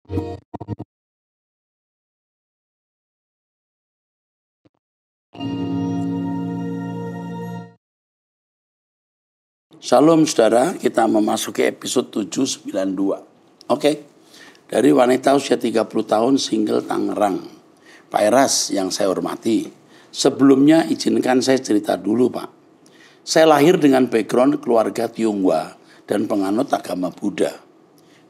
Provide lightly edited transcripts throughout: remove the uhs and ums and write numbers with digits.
Shalom saudara, kita memasuki episode 792. Oke, dari wanita usia 30 tahun single Tangerang. Pak Eras yang saya hormati, sebelumnya izinkan saya cerita dulu Pak. Saya lahir dengan background keluarga Tionghoa dan penganut agama Buddha.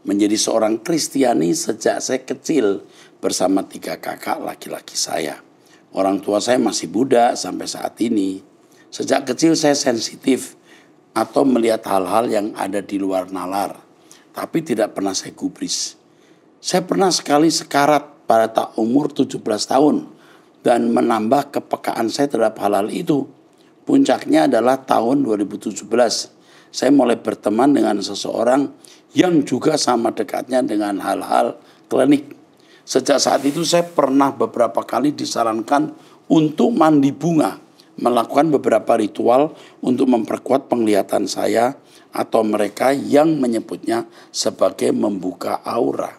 Menjadi seorang Kristiani sejak saya kecil bersama 3 kakak laki-laki saya. Orang tua saya masih Buddha sampai saat ini. Sejak kecil saya sensitif atau melihat hal-hal yang ada di luar nalar, tapi tidak pernah saya gubris. Saya pernah sekali sekarat pada umur 17 tahun dan menambah kepekaan saya terhadap hal-hal itu. Puncaknya adalah tahun 2017. Saya mulai berteman dengan seseorang yang juga sama dekatnya dengan hal-hal klinik. Sejak saat itu saya pernah beberapa kali disarankan untuk mandi bunga, melakukan beberapa ritual untuk memperkuat penglihatan saya atau mereka yang menyebutnya sebagai membuka aura.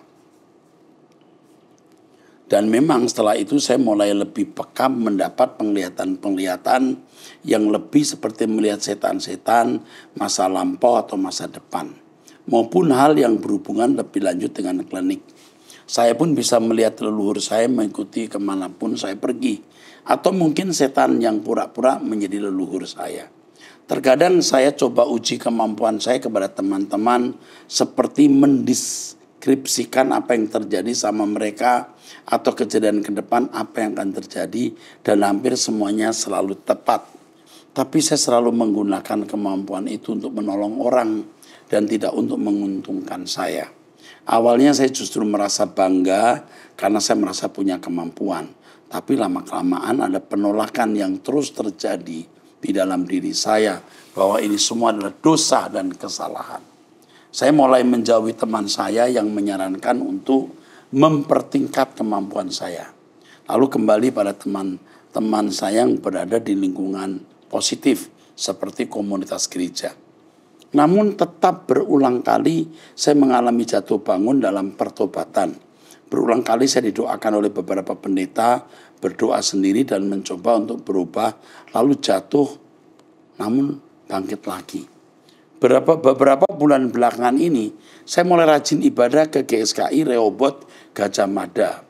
Dan memang setelah itu saya mulai lebih peka mendapat penglihatan-penglihatan yang lebih seperti melihat setan-setan, masa lampau atau masa depan, maupun hal yang berhubungan lebih lanjut dengan klinik. Saya pun bisa melihat leluhur saya mengikuti kemanapun saya pergi. Atau mungkin setan yang pura-pura menjadi leluhur saya. Terkadang saya coba uji kemampuan saya kepada teman-teman seperti mendeskripsikan apa yang terjadi sama mereka atau kejadian ke depan apa yang akan terjadi dan hampir semuanya selalu tepat. Tapi saya selalu menggunakan kemampuan itu untuk menolong orang dan tidak untuk menguntungkan saya. Awalnya saya justru merasa bangga karena saya merasa punya kemampuan. Tapi lama-kelamaan ada penolakan yang terus terjadi di dalam diri saya bahwa ini semua adalah dosa dan kesalahan. Saya mulai menjauhi teman saya yang menyarankan untuk mempertingkat kemampuan saya. Lalu kembali pada teman-teman saya yang berada di lingkungan positif seperti komunitas gereja. Namun tetap berulang kali saya mengalami jatuh bangun dalam pertobatan. Berulang kali saya didoakan oleh beberapa pendeta, berdoa sendiri dan mencoba untuk berubah, lalu jatuh, namun bangkit lagi. Beberapa bulan belakangan ini, saya mulai rajin ibadah ke GSKI, Rehoboth, Gajah Mada,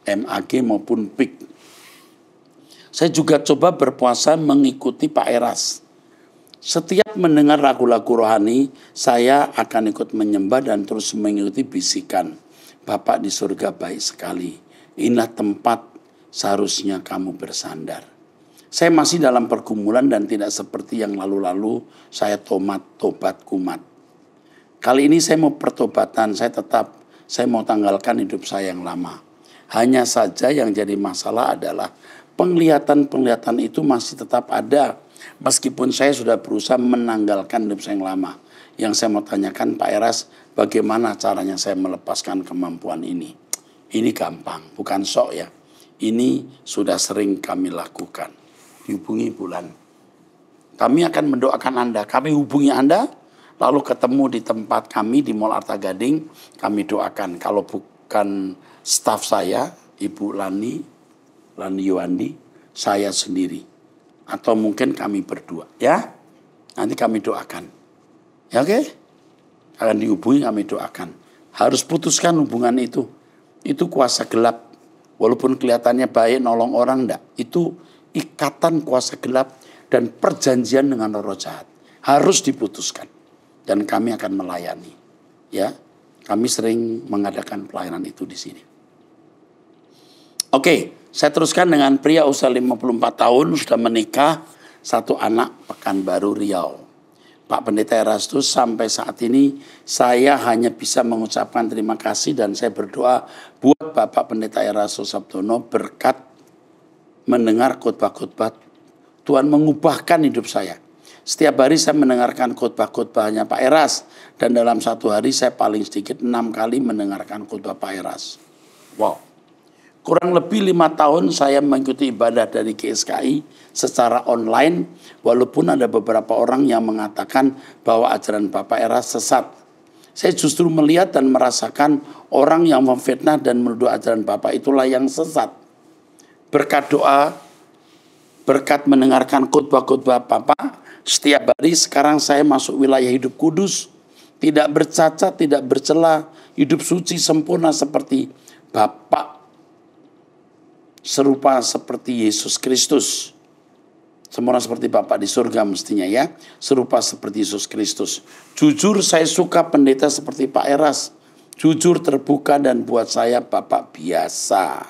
MAG maupun PIK. Saya juga coba berpuasa mengikuti Pak Eras. Setiap mendengar lagu-lagu rohani, saya akan ikut menyembah dan terus mengikuti bisikan. Bapak di surga baik sekali. Inilah tempat seharusnya kamu bersandar. Saya masih dalam pergumulan dan tidak seperti yang lalu-lalu saya tobat kumat. Kali ini saya mau pertobatan, saya mau tanggalkan hidup saya yang lama. Hanya saja yang jadi masalah adalah penglihatan-penglihatan itu masih tetap ada. Meskipun saya sudah berusaha menanggalkan hidup saya yang lama. Yang saya mau tanyakan Pak Eras, bagaimana caranya saya melepaskan kemampuan ini? Ini gampang, bukan sok ya. Ini sudah sering kami lakukan. Dihubungi bulan. Kami akan mendoakan Anda. Kami hubungi Anda, lalu ketemu di tempat kami di Mall Arta Gading. Kami doakan. Kalau bukan staf saya, Ibu Lani Yuandi, saya sendiri. Atau mungkin kami berdua. Ya, nanti kami doakan. Ya oke? Akan dihubungi, kami doakan. Harus putuskan hubungan itu. Itu kuasa gelap. Walaupun kelihatannya baik nolong orang, enggak. Itu ikatan kuasa gelap dan perjanjian dengan roh jahat. Harus diputuskan. Dan kami akan melayani. Ya, kami sering mengadakan pelayanan itu di sini. Oke, saya teruskan dengan pria usia 54 tahun, sudah menikah, 1 anak, Pekanbaru Riau. Pak Pendeta Erastus, sampai saat ini saya hanya bisa mengucapkan terima kasih dan saya berdoa buat Bapak Pendeta Erastus Sabtono berkat mendengar khotbah-khotbah Tuhan mengubahkan hidup saya. Setiap hari saya mendengarkan khotbah-khotbahnya Pak Eras dan dalam 1 hari saya paling sedikit 6 kali mendengarkan khotbah Pak Eras. Wow. Kurang lebih 5 tahun saya mengikuti ibadah dari GSKI secara online, walaupun ada beberapa orang yang mengatakan bahwa ajaran Bapak Eras sesat. Saya justru melihat dan merasakan orang yang memfitnah dan menuduh ajaran Bapak itulah yang sesat. Berkat doa, berkat mendengarkan khotbah-khotbah Bapak, setiap hari sekarang saya masuk wilayah hidup kudus. Tidak bercacat, tidak bercela, hidup suci sempurna seperti Bapak. Serupa seperti Yesus Kristus. Sempurna seperti Bapak di surga mestinya ya. Serupa seperti Yesus Kristus. Jujur saya suka pendeta seperti Pak Eras. Jujur, terbuka, dan buat saya Bapak biasa.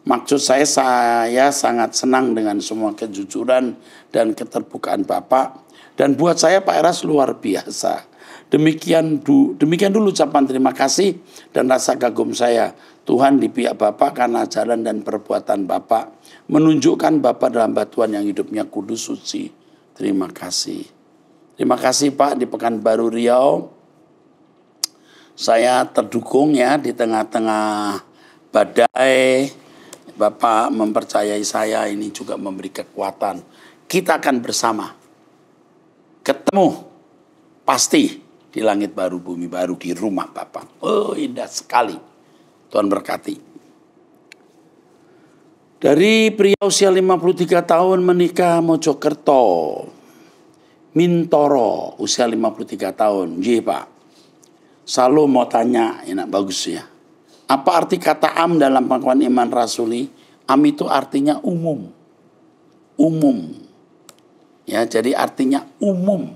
Maksud saya sangat senang dengan semua kejujuran dan keterbukaan Bapak. Dan buat saya Pak Eras luar biasa. Demikian dulu ucapan terima kasih dan rasa kagum saya. Tuhan di pihak Bapak karena ajaran dan perbuatan Bapak menunjukkan Bapak dalam batuan yang hidupnya kudus suci. Terima kasih. Terima kasih Pak di Pekanbaru Riau. Saya terdukung ya di tengah-tengah badai. Bapak mempercayai saya, ini juga memberi kekuatan. Kita akan bersama. Ketemu pasti di langit baru, bumi baru, di rumah Bapak. Oh, indah sekali. Tuhan berkati. Dari pria usia 53 tahun menikah Mojokerto. Mintoro usia 53 tahun. Iya Pak. Selalu mau tanya, enak bagus ya. Apa arti kata am dalam pengakuan iman rasuli? Am itu artinya umum. Umum. Ya, jadi artinya umum.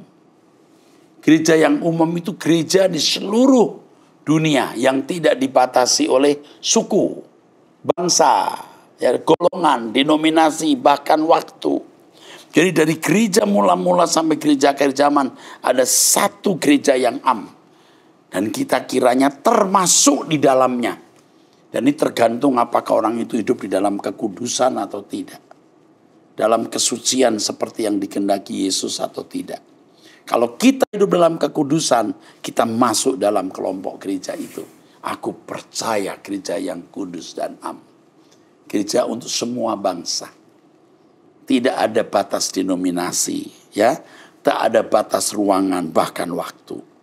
Gereja yang umum itu gereja di seluruh dunia yang tidak dibatasi oleh suku, bangsa, ya, golongan, denominasi, bahkan waktu. Jadi dari gereja mula-mula sampai gereja akhir zaman ada satu gereja yang am. Dan kita kiranya termasuk di dalamnya. Dan ini tergantung apakah orang itu hidup di dalam kekudusan atau tidak. Dalam kesucian seperti yang dikehendaki Yesus atau tidak. Kalau kita hidup dalam kekudusan, kita masuk dalam kelompok gereja itu. Aku percaya gereja yang kudus dan am. Gereja untuk semua bangsa. Tidak ada batas denominasi, ya. Tak ada batas ruangan, bahkan waktu.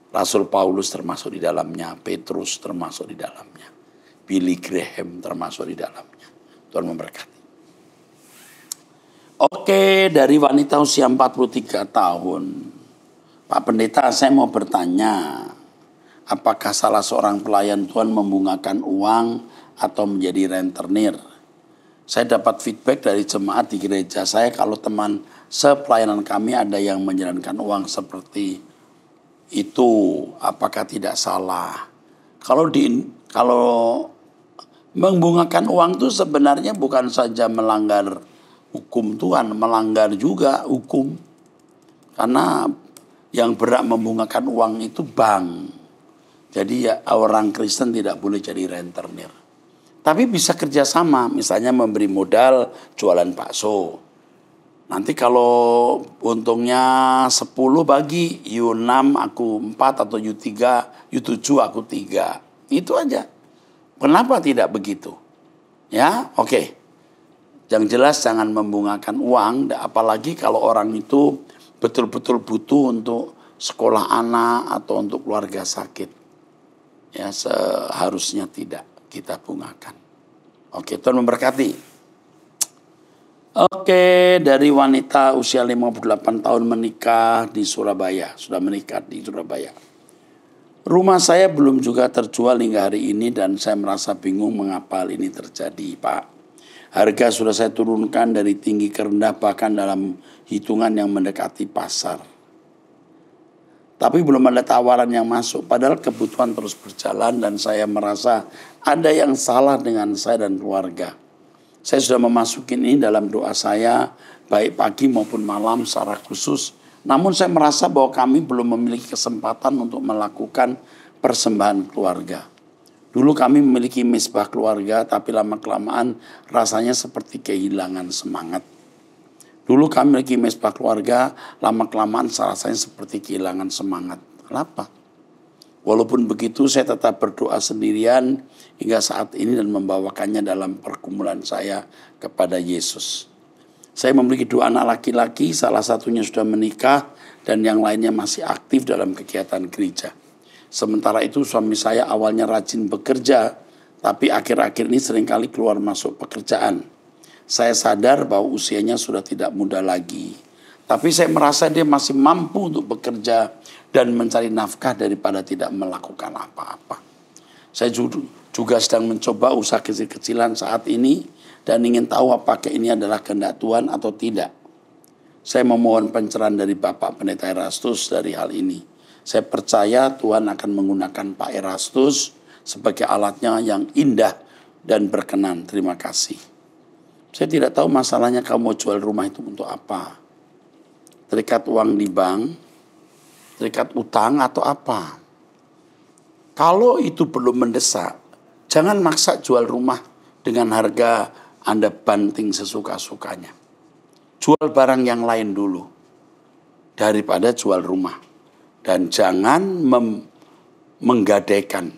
Rasul Paulus termasuk di dalamnya, Petrus termasuk di dalamnya, Billy Graham termasuk di dalamnya. Tuhan memberkati. Oke, dari wanita usia 43 tahun. Pak Pendeta, saya mau bertanya, apakah salah seorang pelayan Tuhan membungakan uang atau menjadi rentenir? Saya dapat feedback dari jemaat di gereja saya kalau teman sepelayanan kami ada yang menjalankan uang seperti itu, apakah tidak salah? Kalau membungakan uang itu sebenarnya bukan saja melanggar hukum Tuhan, melanggar juga hukum. Karena yang berhak membungakan uang itu bank. Jadi ya orang Kristen tidak boleh jadi rentenir. Tapi bisa kerjasama, misalnya memberi modal jualan bakso. Nanti kalau untungnya 10 bagi, U6 aku 4 atau U3, U7 aku 3. Itu aja. Kenapa tidak begitu? Ya, oke. Yang jelas jangan membungakan uang, apalagi kalau orang itu betul-betul butuh untuk sekolah anak atau untuk keluarga sakit. Ya, seharusnya tidak kita bungakan. Oke, Tuhan memberkati. Oke, dari wanita usia 58 tahun menikah di Surabaya, sudah menikah di Surabaya. Rumah saya belum juga terjual hingga hari ini dan saya merasa bingung mengapa hal ini terjadi, Pak. Harga sudah saya turunkan dari tinggi ke rendah bahkan dalam hitungan yang mendekati pasar. Tapi belum ada tawaran yang masuk, padahal kebutuhan terus berjalan dan saya merasa ada yang salah dengan saya dan keluarga. Saya sudah memasuki ini dalam doa saya, baik pagi maupun malam secara khusus. Namun saya merasa bahwa kami belum memiliki kesempatan untuk melakukan persembahan keluarga. Dulu kami memiliki misbah keluarga, tapi lama-kelamaan rasanya seperti kehilangan semangat. Dulu kami memiliki misbah keluarga, lama-kelamaan rasanya seperti kehilangan semangat. Kenapa? Walaupun begitu saya tetap berdoa sendirian hingga saat ini dan membawakannya dalam pergumulan saya kepada Yesus. Saya memiliki 2 anak laki-laki, salah satunya sudah menikah dan yang lainnya masih aktif dalam kegiatan gereja. Sementara itu suami saya awalnya rajin bekerja, tapi akhir-akhir ini seringkali keluar masuk pekerjaan. Saya sadar bahwa usianya sudah tidak muda lagi. Tapi saya merasa dia masih mampu untuk bekerja dan mencari nafkah daripada tidak melakukan apa-apa. Saya juga sedang mencoba usaha kecil-kecilan saat ini dan ingin tahu apakah ini adalah kehendak Tuhan atau tidak. Saya memohon pencerahan dari Bapak Pendeta Erastus dari hal ini. Saya percaya Tuhan akan menggunakan Pak Erastus sebagai alatnya yang indah dan berkenan. Terima kasih. Saya tidak tahu masalahnya kamu mau jual rumah itu untuk apa. Terikat uang di bank, terikat utang atau apa. Kalau itu belum mendesak, jangan maksa jual rumah dengan harga Anda banting sesuka-sukanya. Jual barang yang lain dulu daripada jual rumah. Dan jangan menggadaikan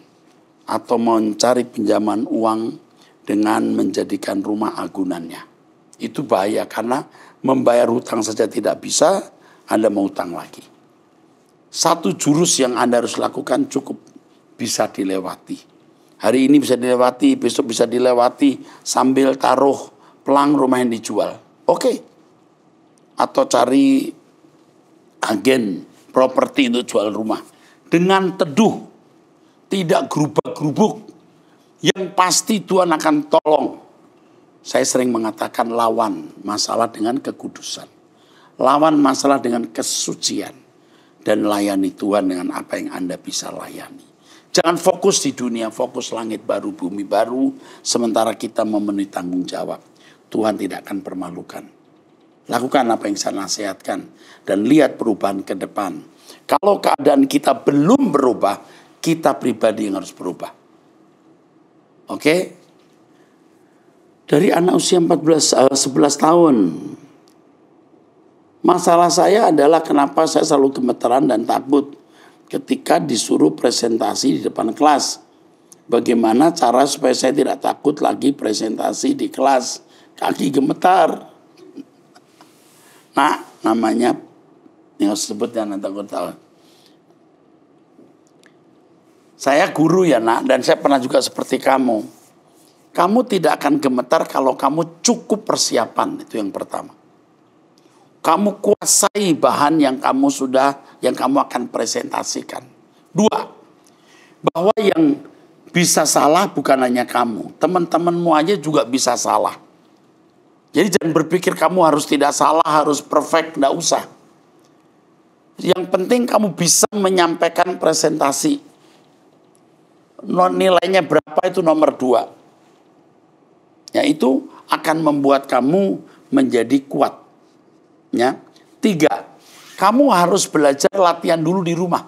atau mencari pinjaman uang dengan menjadikan rumah agunannya. Itu bahaya karena membayar hutang saja tidak bisa, Anda mau hutang lagi. Satu jurus yang Anda harus lakukan cukup bisa dilewati. Hari ini bisa dilewati, besok bisa dilewati sambil taruh pelang rumah yang dijual. Oke. Atau cari agen properti untuk jual rumah. Dengan teduh, tidak gerubak-gerubuk. Yang pasti Tuhan akan tolong. Saya sering mengatakan lawan masalah dengan kekudusan. Lawan masalah dengan kesucian. Dan layani Tuhan dengan apa yang Anda bisa layani. Jangan fokus di dunia, fokus langit baru, bumi baru. Sementara kita memenuhi tanggung jawab. Tuhan tidak akan permalukan. Lakukan apa yang saya nasihatkan. Dan lihat perubahan ke depan. Kalau keadaan kita belum berubah, kita pribadi yang harus berubah. Oke? Dari anak usia 11 tahun. Masalah saya adalah kenapa saya selalu gemeteran dan takut ketika disuruh presentasi di depan kelas. Bagaimana cara supaya saya tidak takut lagi presentasi di kelas? Kaki gemetar. Nah, namanya yang disebut yang takut tahu. Saya guru ya nak, dan saya pernah juga seperti kamu. Kamu tidak akan gemetar kalau kamu cukup persiapan, itu yang pertama. Kamu kuasai bahan yang kamu akan presentasikan. 2, bahwa yang bisa salah bukan hanya kamu, teman-temanmu aja juga bisa salah. Jadi jangan berpikir kamu harus tidak salah, harus perfect, tidak usah. Yang penting kamu bisa menyampaikan presentasi. Nilainya berapa itu nomor 2. Ya, itu akan membuat kamu menjadi kuat. Ya. 3, kamu harus belajar latihan dulu di rumah.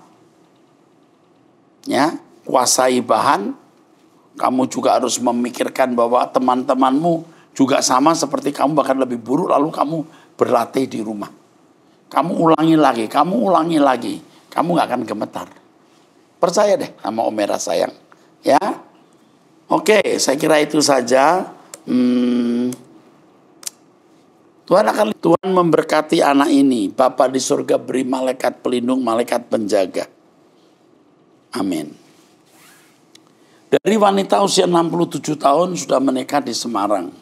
Ya, kuasai bahan. Kamu juga harus memikirkan bahwa teman-temanmu juga sama seperti kamu, bahkan lebih buruk, lalu kamu berlatih di rumah. Kamu ulangi lagi, kamu gak akan gemetar. Percaya deh sama Om Merah sayang. Ya, oke, saya kira itu saja. Tuhan memberkati anak ini. Bapa di surga beri malaikat pelindung, malaikat penjaga. Amin. Dari wanita usia 67 tahun sudah menikah di Semarang.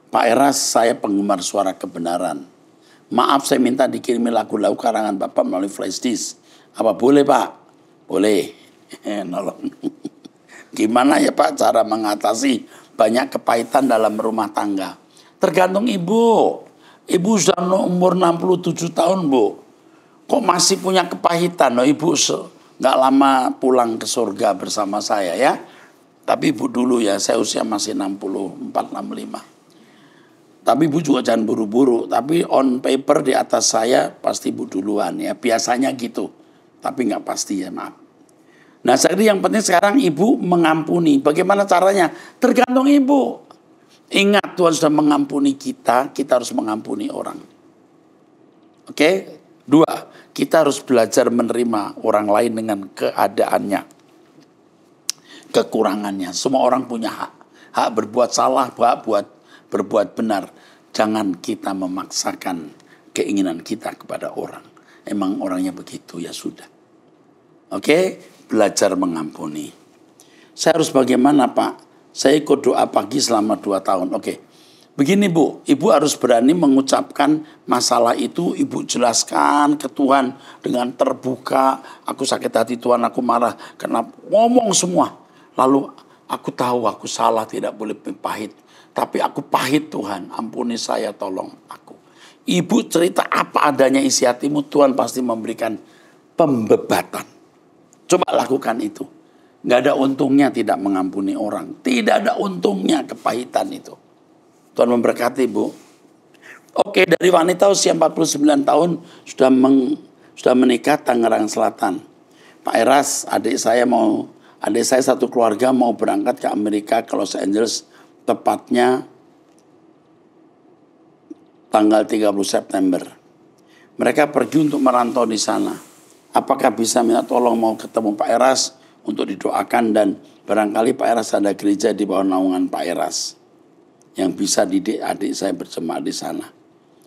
Pak Eras, saya penggemar suara kebenaran. Maaf saya minta dikirimi lagu-lagu karangan Bapak melalui flash disk. Apa boleh Pak? Boleh. Nolong. Gimana ya Pak cara mengatasi banyak kepahitan dalam rumah tangga? Tergantung ibu. Ibu sudah umur 67 tahun Bu. Kok masih punya kepahitan? Ibu gak lama pulang ke surga bersama saya ya. Tapi ibu dulu ya, saya usia masih 64-65. Tapi ibu juga jangan buru-buru. Tapi on paper di atas saya pasti ibu duluan ya. Biasanya gitu. Tapi gak pasti ya, maaf. Nah, jadi yang penting sekarang ibu mengampuni. Bagaimana caranya? Tergantung ibu. Ingat Tuhan sudah mengampuni kita harus mengampuni orang. Oke? 2, kita harus belajar menerima orang lain dengan keadaannya. Kekurangannya. Semua orang punya hak. Hak berbuat salah, hak berbuat benar. Jangan kita memaksakan keinginan kita kepada orang. Emang orangnya begitu, ya sudah. Oke, belajar mengampuni. Saya harus bagaimana, Pak? Saya ikut doa pagi selama 2 tahun. Oke, begini Bu, Ibu harus berani mengucapkan masalah itu. Ibu jelaskan ke Tuhan dengan terbuka. Aku sakit hati Tuhan, aku marah. Karena ngomong semua. Lalu aku tahu aku salah, tidak boleh pahit. Tapi aku pahit Tuhan, ampuni saya, tolong aku. Ibu cerita apa adanya isi hatimu, Tuhan pasti memberikan pembebatan. Coba lakukan itu. Nggak ada untungnya tidak mengampuni orang. Tidak ada untungnya kepahitan itu. Tuhan memberkati, Bu. Oke, dari wanita usia 49 tahun sudah menikah Tangerang Selatan. Pak Eras, adik saya satu keluarga mau berangkat ke Amerika, ke Los Angeles, tepatnya tanggal 30 September. Mereka pergi untuk merantau di sana. Apakah bisa minta tolong mau ketemu Pak Eras untuk didoakan, dan barangkali Pak Eras ada gereja di bawah naungan Pak Eras yang bisa didik adik saya berjemaat di sana.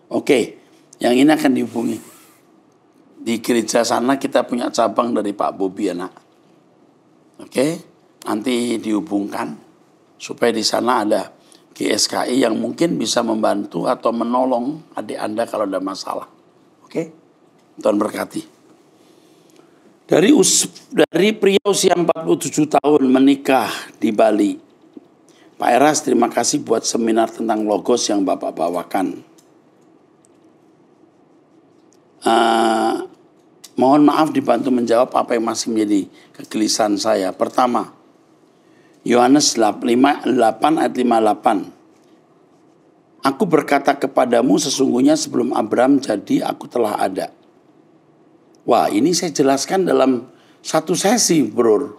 Oke, yang ini akan dihubungi. Di gereja sana kita punya cabang dari Pak Bobi, ya nak. Oke, nanti dihubungkan supaya di sana ada GSKI yang mungkin bisa membantu atau menolong adik Anda kalau ada masalah. Oke, Tuhan berkati. Dari pria usia 47 tahun menikah di Bali. Pak Eras, terima kasih buat seminar tentang logos yang Bapak bawakan. Mohon maaf dibantu menjawab apa yang masih menjadi kegelisahan saya. Pertama, Yohanes 8 ayat 58. Aku berkata kepadamu sesungguhnya sebelum Abraham jadi aku telah ada. Wah, ini saya jelaskan dalam satu sesi, bro.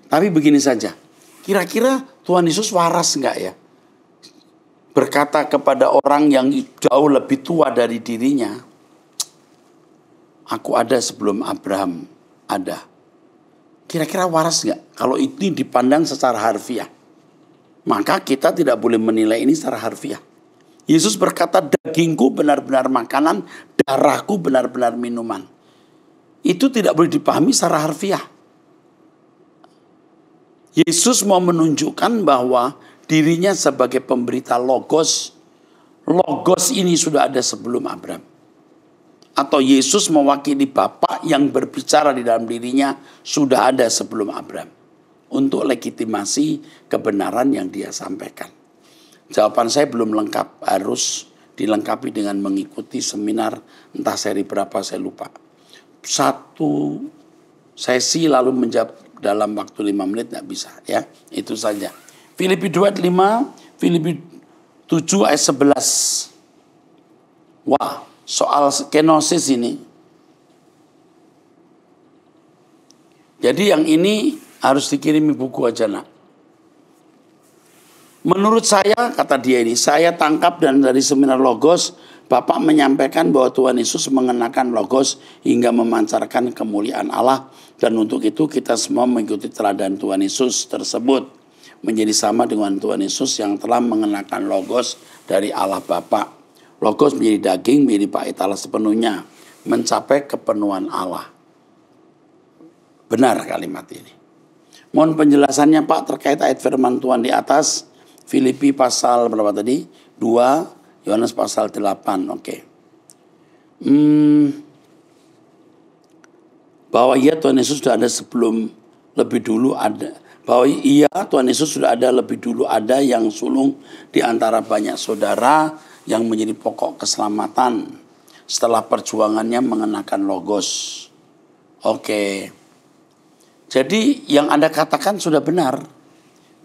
Tapi begini saja. Kira-kira Tuhan Yesus waras enggak ya? Berkata kepada orang yang jauh lebih tua dari dirinya, aku ada sebelum Abraham ada. Kira-kira waras enggak? Kalau ini dipandang secara harfiah, maka kita tidak boleh menilai ini secara harfiah. Yesus berkata, dagingku benar-benar makanan, darahku benar-benar minuman. Itu tidak boleh dipahami secara harfiah. Yesus mau menunjukkan bahwa dirinya sebagai pemberita logos. Logos ini sudah ada sebelum Abraham. Atau Yesus mewakili Bapa yang berbicara di dalam dirinya sudah ada sebelum Abraham. Untuk legitimasi kebenaran yang dia sampaikan. Jawaban saya belum lengkap, harus dilengkapi dengan mengikuti seminar, entah seri berapa saya lupa. 1 sesi lalu menjawab dalam waktu 5 menit tidak bisa, ya. Itu saja. Filipi 2 ayat 5, Filipi 7 ayat 11. Wah, soal kenosis ini. Jadi yang ini harus dikirimi buku aja, nak. Menurut saya, kata dia ini, saya tangkap dan dari seminar Logos, Bapak menyampaikan bahwa Tuhan Yesus mengenakan Logos hingga memancarkan kemuliaan Allah. Dan untuk itu kita semua mengikuti teladan Tuhan Yesus tersebut. Menjadi sama dengan Tuhan Yesus yang telah mengenakan Logos dari Allah Bapa. Logos menjadi daging, menjadi pahit Allah sepenuhnya. Mencapai kepenuhan Allah. Benar kalimat ini. Mohon penjelasannya Pak terkait ayat firman Tuhan di atas. Filipi pasal berapa tadi? 2, Yohanes pasal 8. Oke. Bahwa iya Tuhan Yesus sudah ada sebelum lebih dulu ada. Bahwa iya Tuhan Yesus sudah ada lebih dulu ada yang sulung di antara banyak saudara yang menjadi pokok keselamatan setelah perjuangannya mengenakan Logos. Oke. Jadi yang Anda katakan sudah benar.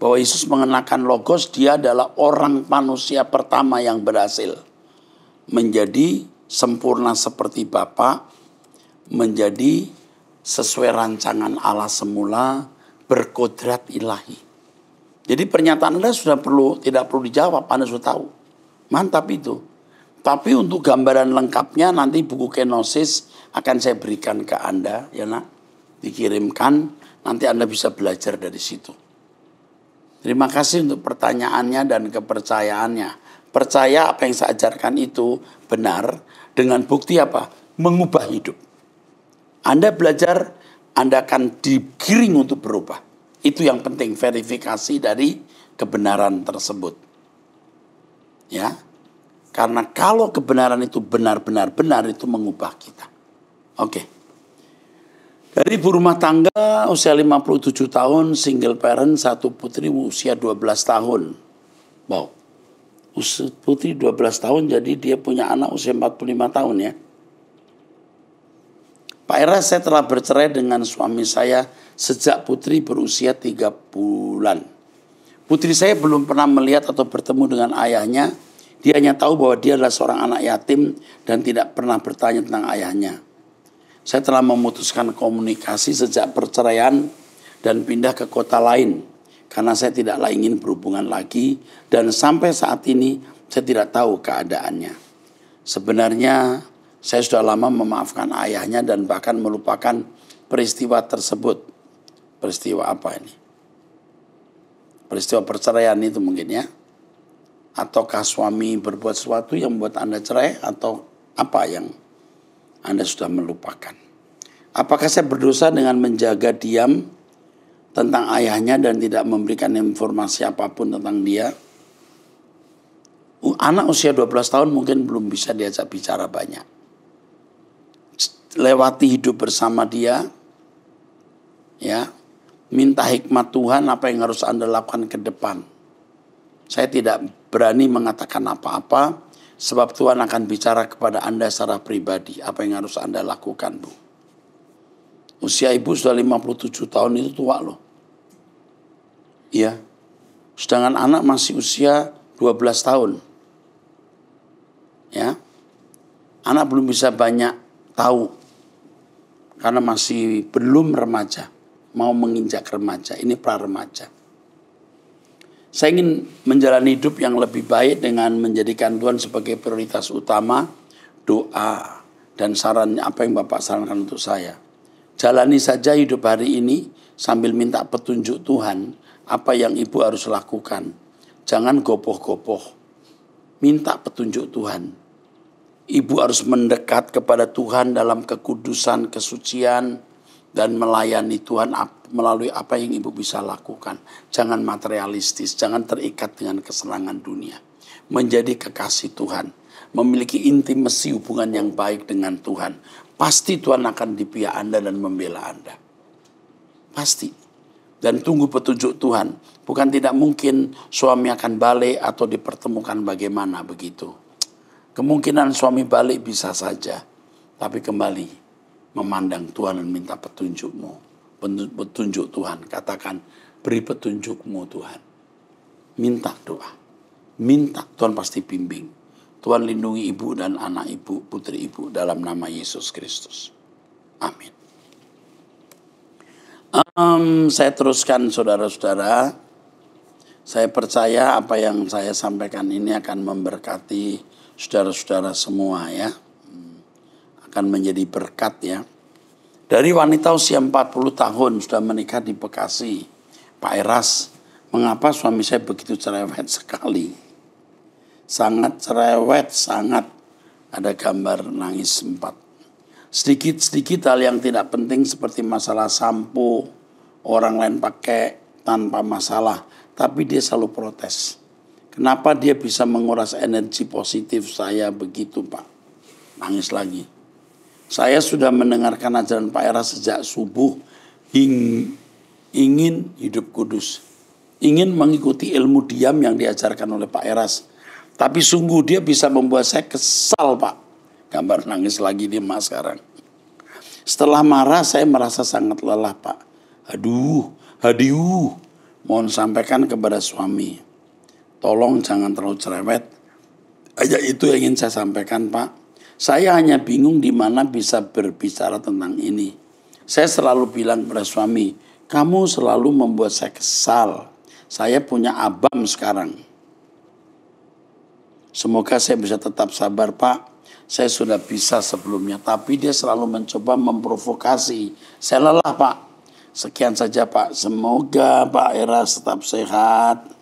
Bahwa Yesus mengenakan Logos, dia adalah orang manusia pertama yang berhasil menjadi sempurna seperti Bapa, menjadi sesuai rancangan Allah semula, berkodrat ilahi. Jadi pernyataan Anda tidak perlu dijawab, Anda sudah tahu. Mantap itu. Tapi untuk gambaran lengkapnya nanti buku kenosis akan saya berikan ke Anda, ya nak, dikirimkan, nanti Anda bisa belajar dari situ. Terima kasih untuk pertanyaannya dan kepercayaannya. Percaya apa yang saya ajarkan itu benar dengan bukti apa? Mengubah hidup. Anda belajar, Anda akan digiring untuk berubah. Itu yang penting, verifikasi dari kebenaran tersebut. Ya. Karena kalau kebenaran itu benar-benar benar, itu mengubah kita. Oke. Dari ibu rumah tangga usia 57 tahun, single parent, satu putri usia 12 tahun. Wow. Usia putri 12 tahun, jadi dia punya anak usia 45 tahun ya. Pak Era, saya telah bercerai dengan suami saya sejak putri berusia 3 bulan. Putri saya belum pernah melihat atau bertemu dengan ayahnya. Dia hanya tahu bahwa dia adalah seorang anak yatim dan tidak pernah bertanya tentang ayahnya. Saya telah memutuskan komunikasi sejak perceraian dan pindah ke kota lain. Karena saya tidaklah ingin berhubungan lagi dan sampai saat ini saya tidak tahu keadaannya. Sebenarnya saya sudah lama memaafkan ayahnya dan bahkan melupakan peristiwa tersebut. Peristiwa apa ini? Peristiwa perceraian itu mungkin ya. Ataukah suami berbuat sesuatu yang membuat Anda cerai atau apa yang Anda sudah melupakan? Apakah saya berdosa dengan menjaga diam tentang ayahnya dan tidak memberikan informasi apapun tentang dia? Anak usia 12 tahun mungkin belum bisa diajak bicara banyak. Lewati hidup bersama dia, ya, minta hikmat Tuhan apa yang harus Anda lakukan ke depan. Saya tidak berani mengatakan apa-apa, sebab Tuhan akan bicara kepada Anda secara pribadi. Apa yang harus Anda lakukan, Bu? Usia ibu sudah 57 tahun itu tua loh. Iya. Sedangkan anak masih usia 12 tahun. Ya. Anak belum bisa banyak tahu. Karena masih belum remaja. Mau menginjak remaja. Ini pra-remaja. Saya ingin menjalani hidup yang lebih baik dengan menjadikan Tuhan sebagai prioritas utama, doa, dan saran apa yang Bapak sarankan untuk saya. Jalani saja hidup hari ini sambil minta petunjuk Tuhan, apa yang Ibu harus lakukan. Jangan gopoh-gopoh, minta petunjuk Tuhan. Ibu harus mendekat kepada Tuhan dalam kekudusan, kesucian, dan melayani Tuhan melalui apa yang Ibu bisa lakukan. Jangan materialistis, jangan terikat dengan kesenangan dunia. Menjadi kekasih Tuhan, memiliki intimasi hubungan yang baik dengan Tuhan. Pasti Tuhan akan di pihak Anda dan membela Anda. Pasti. Dan tunggu petunjuk Tuhan. Bukan tidak mungkin suami akan balik atau dipertemukan bagaimana begitu. Kemungkinan suami balik bisa saja. Tapi kembali memandang Tuhan dan minta petunjukmu. Petunjuk Tuhan. Katakan, beri petunjukmu Tuhan. Minta doa. Minta, Tuhan pasti bimbing. Tuhan lindungi ibu dan anak ibu, putri ibu dalam nama Yesus Kristus. Amin. Saya teruskan saudara-saudara. Saya percaya apa yang saya sampaikan ini akan memberkati saudara-saudara semua ya. Akan menjadi berkat ya. Dari wanita usia 40 tahun sudah menikah di Bekasi. Pak Eras, mengapa suami saya begitu cerewet sekali? Sangat cerewet, sangat. Ada gambar nangis 4. Sedikit-sedikit hal yang tidak penting seperti masalah sampo, orang lain pakai tanpa masalah. Tapi dia selalu protes. Kenapa dia bisa menguras energi positif saya begitu, Pak? Nangis lagi. Saya sudah mendengarkan ajaran Pak Era sejak subuh. Ingin hidup kudus. Ingin mengikuti ilmu diam yang diajarkan oleh Pak Eras. Tapi sungguh dia bisa membuat saya kesal, Pak. Gambar nangis lagi dia Mas sekarang. Setelah marah saya merasa sangat lelah, Pak. Aduh. Mohon sampaikan kepada suami. Tolong jangan terlalu cerewet. Aja itu yang ingin saya sampaikan, Pak. Saya hanya bingung di mana bisa berbicara tentang ini. Saya selalu bilang kepada suami, kamu selalu membuat saya kesal. Saya punya abam sekarang. Semoga saya bisa tetap sabar, Pak. Saya sudah bisa sebelumnya, tapi dia selalu mencoba memprovokasi. Saya lelah, Pak. Sekian saja, Pak. Semoga Pak Era tetap sehat.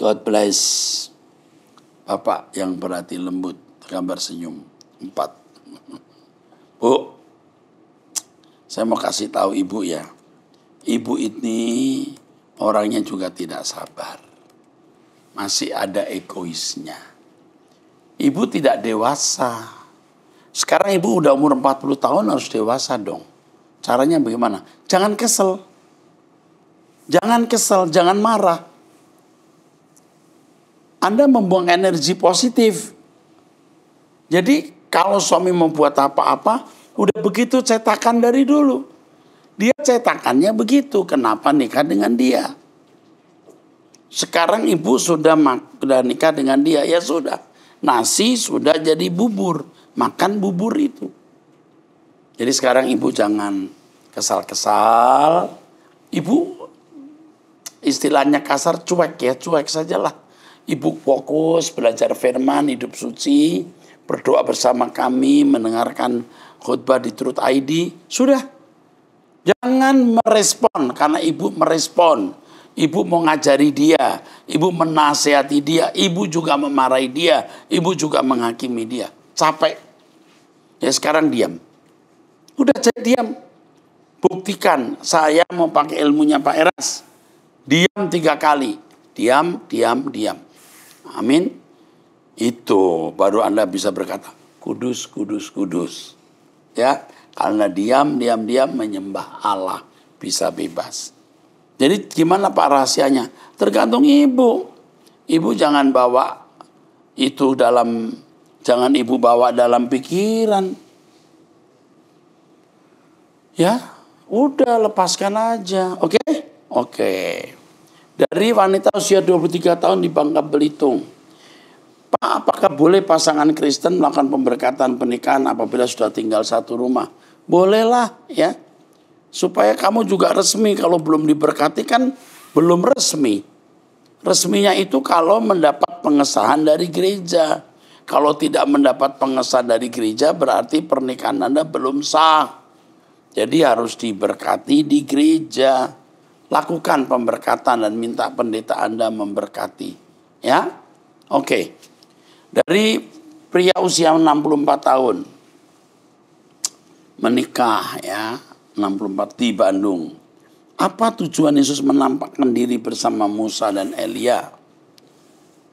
God bless. Bapak yang berhati lembut, gambar senyum. 4. Bu, saya mau kasih tahu ibu ya. Ibu ini orangnya juga tidak sabar. Masih ada egoisnya. Ibu tidak dewasa. Sekarang ibu udah umur 40 tahun harus dewasa dong. Caranya bagaimana? Jangan kesel. Jangan kesel, jangan marah. Anda membuang energi positif. Jadi kalau suami membuat apa-apa, udah begitu cetakan dari dulu. Dia cetakannya begitu, kenapa nikah dengan dia? Sekarang ibu sudah nikah dengan dia, ya sudah. Nasi sudah jadi bubur, makan bubur itu. Jadi sekarang ibu jangan kesal-kesal. Ibu istilahnya kasar, cuek ya, cuek sajalah. Ibu fokus belajar firman, hidup suci, berdoa bersama kami, mendengarkan khutbah di Truth ID. Sudah. Jangan merespon, karena ibu merespon. Ibu mau ngajari dia, ibu menasehati dia, ibu juga memarahi dia, ibu juga menghakimi dia. Capek. Ya sekarang diam. Udah jadi diam. Buktikan, saya mau pakai ilmunya Pak Eras. Diam 3 kali. Diam, diam, diam. Amin. Itu baru Anda bisa berkata, kudus, kudus, kudus. Ya, karena diam menyembah Allah, bisa bebas. Jadi gimana Pak rahasianya? Tergantung ibu. Ibu jangan bawa itu jangan ibu bawa dalam pikiran. Ya, udah lepaskan aja. Oke? Oke. Dari wanita usia 23 tahun di Bangka Belitung. Pak, apakah boleh pasangan Kristen melakukan pemberkatan pernikahan apabila sudah tinggal satu rumah? Bolehlah ya. Supaya kamu juga resmi. Kalau belum diberkati kan belum resmi. Resminya itu kalau mendapat pengesahan dari gereja. Kalau tidak mendapat pengesahan dari gereja berarti pernikahan Anda belum sah. Jadi harus diberkati di gereja. Lakukan pemberkatan dan minta pendeta Anda memberkati. Ya, oke. Dari pria usia 64 tahun. Menikah ya, 64 di Bandung. Apa tujuan Yesus menampakkan diri bersama Musa dan Elia?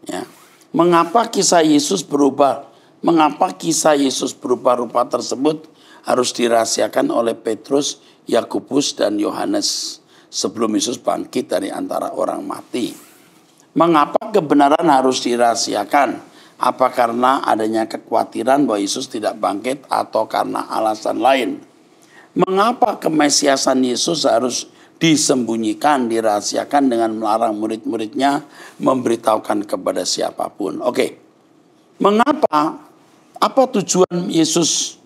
Ya. Mengapa kisah Yesus berubah? Mengapa kisah Yesus berubah-rupa tersebut harus dirahasiakan oleh Petrus, Yakobus dan Yohanes sebelum Yesus bangkit dari antara orang mati? Mengapa kebenaran harus dirahasiakan? Apa karena adanya kekhawatiran bahwa Yesus tidak bangkit atau karena alasan lain? Mengapa kemesiasan Yesus harus disembunyikan, dirahasiakan dengan melarang murid-muridnya memberitahukan kepada siapapun? Oke. Mengapa? Apa tujuan Yesus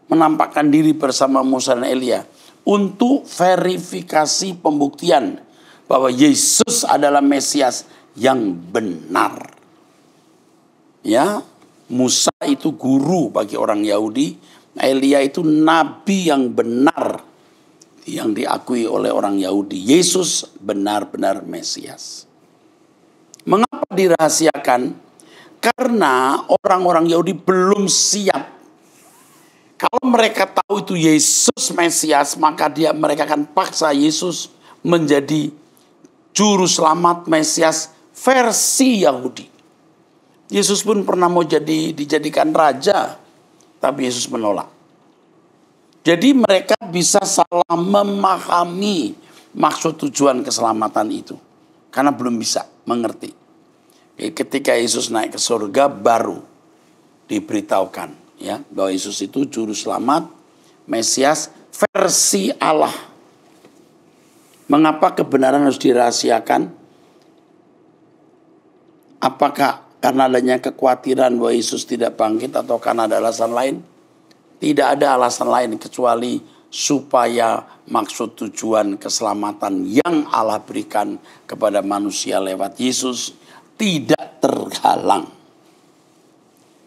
menampakkan diri bersama Musa dan Elia? Untuk verifikasi pembuktian bahwa Yesus adalah Mesias yang benar. Ya, Musa itu guru bagi orang Yahudi, Elia itu nabi yang benar yang diakui oleh orang Yahudi. Yesus benar-benar Mesias. Mengapa dirahasiakan? Karena orang-orang Yahudi belum siap. Kalau mereka tahu itu Yesus Mesias, maka mereka akan paksa Yesus menjadi juru selamat Mesias versi Yahudi. Yesus pun pernah mau dijadikan raja, tapi Yesus menolak. Jadi mereka bisa salah memahami maksud tujuan keselamatan itu. Karena belum bisa mengerti. Ketika Yesus naik ke surga baru diberitahukan ya bahwa Yesus itu juru selamat, Mesias versi Allah. Mengapa kebenaran harus dirahasiakan? Apakah karena adanya kekhawatiran bahwa Yesus tidak bangkit atau karena ada alasan lain? Tidak ada alasan lain kecuali supaya maksud tujuan keselamatan yang Allah berikan kepada manusia lewat Yesus tidak terhalang.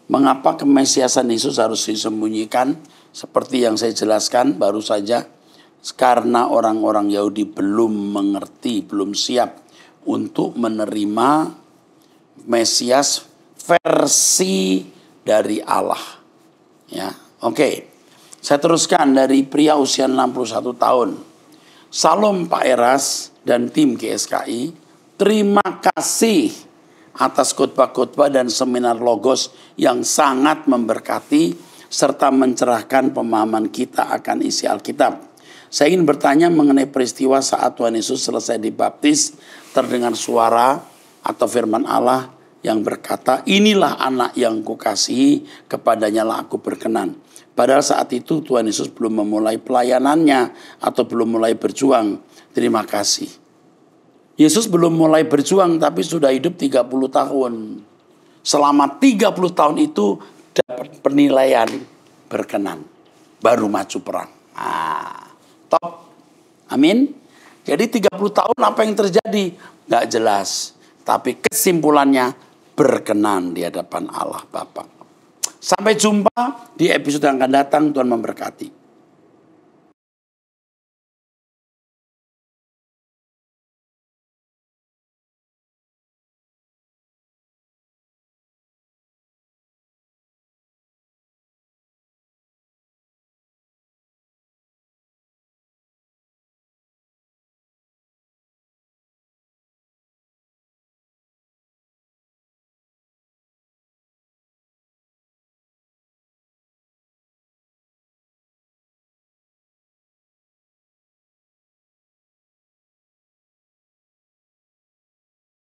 Mengapa kemesiasan Yesus harus disembunyikan? Seperti yang saya jelaskan baru saja. Karena orang-orang Yahudi belum mengerti, belum siap untuk menerima Mesias versi dari Allah. Ya, oke. Saya teruskan dari pria usia 61 tahun. Salam Pak Eras dan tim GSKI, terima kasih atas khotbah-khotbah dan seminar Logos yang sangat memberkati serta mencerahkan pemahaman kita akan isi Alkitab. Saya ingin bertanya mengenai peristiwa saat Tuhan Yesus selesai dibaptis, terdengar suara atau firman Allah yang berkata, inilah anak yang kukasihi, kepadanya lah aku berkenan. Padahal saat itu Tuhan Yesus belum memulai pelayanannya atau belum mulai berjuang. Terima kasih. Yesus belum mulai berjuang tapi sudah hidup 30 tahun. Selama 30 tahun itu dapat penilaian berkenan. Baru maju perang. Top. Amin. Jadi 30 tahun apa yang terjadi? Nggak jelas. Tapi kesimpulannya berkenan di hadapan Allah Bapa. Sampai jumpa di episode yang akan datang. Tuhan memberkati.